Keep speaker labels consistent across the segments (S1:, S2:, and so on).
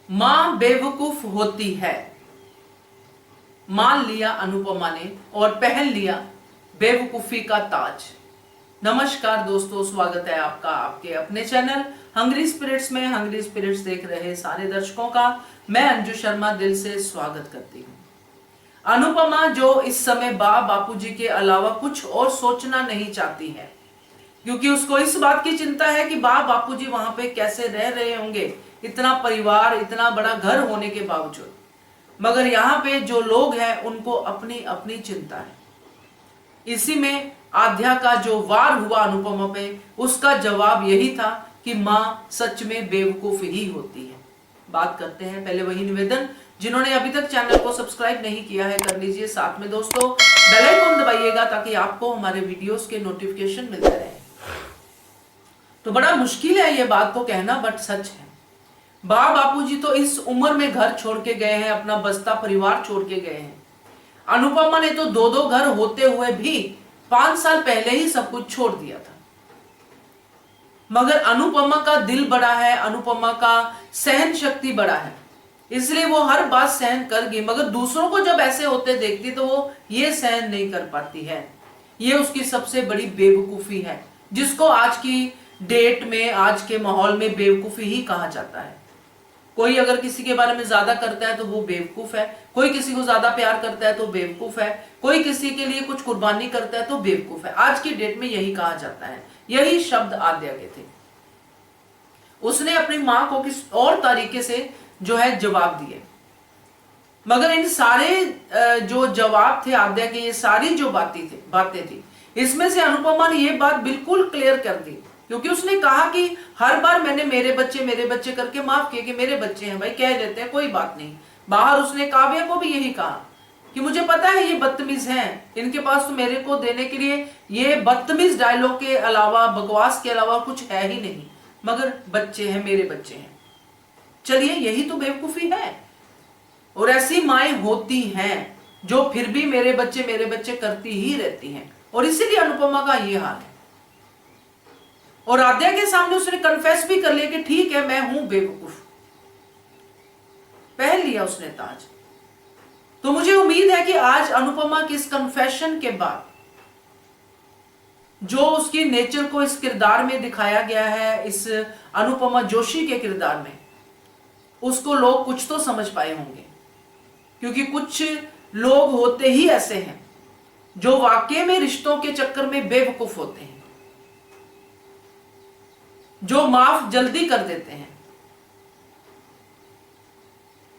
S1: मां बेवकूफ होती है, मान लिया अनुपमा ने और पहन लिया बेवकूफी का ताज। नमस्कार दोस्तों, स्वागत है आपका आपके अपने चैनल हंग्री स्पिरिट्स में। हंग्री स्पिरिट्स देख रहे सारे दर्शकों का मैं अंजू शर्मा दिल से स्वागत करती हूँ। अनुपमा जो इस समय बापूजी के अलावा कुछ और सोचना नहीं चाहती है, क्योंकि उसको इस बात की चिंता है कि बापूजी वहां पे कैसे रह रहे होंगे, इतना परिवार, इतना बड़ा घर होने के बावजूद। मगर यहाँ पे जो लोग हैं उनको अपनी अपनी चिंता है। इसी में आध्या का जो वार हुआ अनुपमा पे, उसका जवाब यही था कि माँ सच में बेवकूफ ही होती है। बात करते हैं, पहले वही निवेदन, जिन्होंने अभी तक चैनल को सब्सक्राइब नहीं किया है कर लीजिए, साथ में दोस्तों बेल आइकन दबाइएगा ताकि आपको हमारे वीडियोस के नोटिफिकेशन मिलते रहे। तो बड़ा मुश्किल है ये बात को कहना, बट सच है। बापूजी तो इस उम्र में घर छोड़ के गए हैं, अपना बस्ता परिवार छोड़ के गए हैं। अनुपमा ने तो दो दो घर होते हुए भी 5 साल पहले ही सब कुछ छोड़ दिया था। मगर अनुपमा का दिल बड़ा है, अनुपमा का सहन शक्ति बड़ा है, इसलिए वो हर बात सहन कर गई। मगर दूसरों को जब ऐसे होते देखती तो वो ये सहन नहीं कर पाती है। ये उसकी सबसे बड़ी बेवकूफी है, जिसको आज की डेट में, आज के माहौल में बेवकूफी ही कहा जाता है। कोई अगर किसी के बारे में ज्यादा करता है तो वो बेवकूफ है, कोई किसी को ज्यादा प्यार करता है तो बेवकूफ है, कोई किसी के लिए कुछ कुर्बानी करता है तो बेवकूफ है। आज की डेट में यही कहा जाता है। यही शब्द आद्या के थे। उसने अपनी मां को किस और तरीके से जो है जवाब दिए, मगर इन सारे जो जवाब थे आद्या के, ये सारी जो बातें थी, इसमें से अनुपमा ने ये बात बिल्कुल क्लियर कर दी, क्योंकि उसने कहा कि हर बार मैंने मेरे बच्चे करके माफ किए कि मेरे बच्चे हैं भाई, कह देते हैं कोई बात नहीं। बाहर उसने काव्या को भी यही कहा कि मुझे पता है ये बदतमीज हैं, इनके पास तो मेरे को देने के लिए ये बदतमीज डायलॉग के अलावा, बकवास के अलावा कुछ है ही नहीं, मगर बच्चे हैं, मेरे बच्चे हैं। चलिए, यही तो बेवकूफी है। और ऐसी माएं होती हैं जो फिर भी मेरे बच्चे करती ही रहती हैं, और इसीलिए अनुपमा का ये हाल है। और आद्या के सामने उसने कन्फेस भी कर लिया कि ठीक है, मैं हूं बेवकूफ। पहन लिया उसने ताज। तो मुझे उम्मीद है कि आज अनुपमा की इस कन्फेशन के बाद जो उसकी नेचर को इस किरदार में दिखाया गया है, इस अनुपमा जोशी के किरदार में, उसको लोग कुछ तो समझ पाए होंगे। क्योंकि कुछ लोग होते ही ऐसे हैं जो वाकई में रिश्तों के चक्कर में बेवकूफ होते हैं, जो माफ जल्दी कर देते हैं,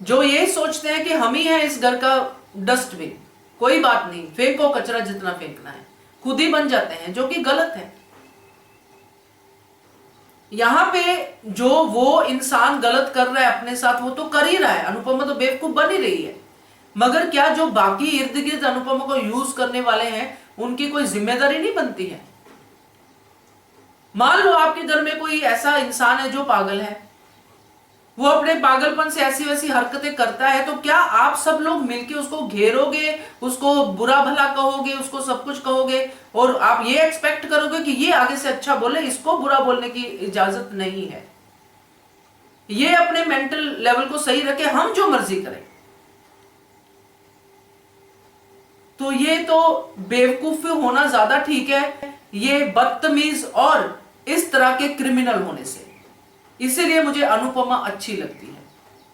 S1: जो ये सोचते हैं कि हम ही हैं इस घर का डस्टबिन, कोई बात नहीं, फेंको कचरा जितना फेंकना है, खुद ही बन जाते हैं, जो कि गलत है। यहां पे जो वो इंसान गलत कर रहा है अपने साथ, वो तो कर ही रहा है, अनुपमा तो बेवकूफ बन ही रही है। मगर क्या जो बाकी इर्द गिर्द अनुपमा को यूज करने वाले हैं, उनकी कोई जिम्मेदारी नहीं बनती है? मान लो आपके घर में कोई ऐसा इंसान है जो पागल है, वो अपने पागलपन से ऐसी वैसी हरकतें करता है, तो क्या आप सब लोग मिलके उसको घेरोगे, उसको बुरा भला कहोगे, उसको सब कुछ कहोगे, और आप ये एक्सपेक्ट करोगे कि ये आगे से अच्छा बोले, इसको बुरा बोलने की इजाजत नहीं है, ये अपने मेंटल लेवल को सही रखे, हम जो मर्जी करें? तो ये तो बेवकूफ होना ज्यादा ठीक है, ये बदतमीज और इस तरह के क्रिमिनल होने से। इसीलिए मुझे अनुपमा अच्छी लगती है।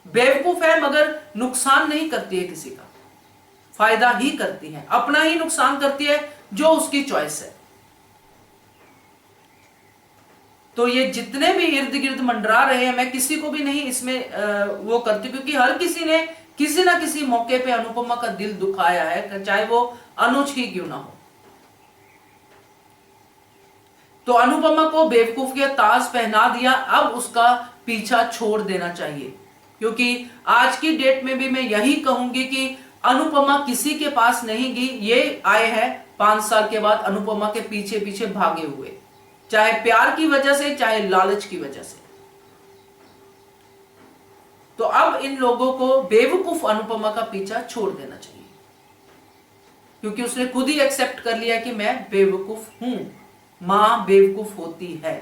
S1: बेवकूफ है मगर नुकसान नहीं करती है किसी का, फायदा ही करती है, अपना ही नुकसान करती है, जो उसकी चॉइस है। तो ये जितने भी इर्द गिर्द मंडरा रहे हैं, मैं किसी को भी नहीं इसमें वो करती, क्योंकि हर किसी ने किसी ना किसी मौके पे अनुपमा का दिल दुखाया है, चाहे वो अनुज ही क्यों ना हो। तो अनुपमा को बेवकूफ के ताज पहना दिया, अब उसका पीछा छोड़ देना चाहिए। क्योंकि आज की डेट में भी मैं यही कहूंगी कि अनुपमा किसी के पास नहीं गई, ये आए हैं 5 साल के बाद अनुपमा के पीछे पीछे भागे हुए, चाहे प्यार की वजह से, चाहे लालच की वजह से। तो अब इन लोगों को बेवकूफ अनुपमा का पीछा छोड़ देना चाहिए, क्योंकि उसने खुद ही एक्सेप्ट कर लिया कि मैं बेवकूफ हूं, मां बेवकूफ होती है।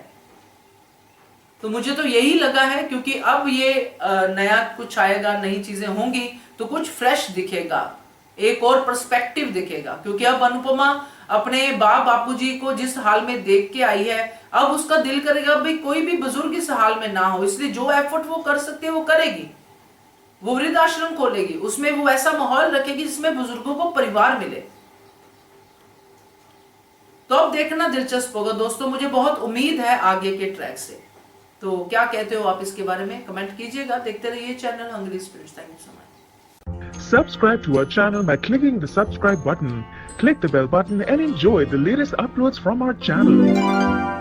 S1: तो तो मुझे तो यही लगा है, क्योंकि अब ये नया कुछ आएगा, नई चीजें होंगी तो कुछ फ्रेश दिखेगा, एक और पर्सपेक्टिव दिखेगा। क्योंकि अब अनुपमा अपने बाप बापूजी को जिस हाल में देख के आई है, अब उसका दिल करेगा भाई कोई भी बुजुर्ग इस हाल में ना हो, इसलिए जो एफर्ट वो कर सकती है वो करेगी। वो वृद्धाश्रम खोलेगी, उसमें वो ऐसा माहौल रखेगी जिसमें बुजुर्गों को परिवार मिले। तो अब देखना दिलचस्प होगा दोस्तों, मुझे बहुत उम्मीद है आगे के ट्रैक से। तो क्या कहते हो आप इसके बारे में, कमेंट कीजिएगा। देखते रहिए channel hungry spirits. Thank you so much.
S2: Subscribe to our channel by clicking the subscribe button. Click the bell button and enjoy the latest uploads from our channel.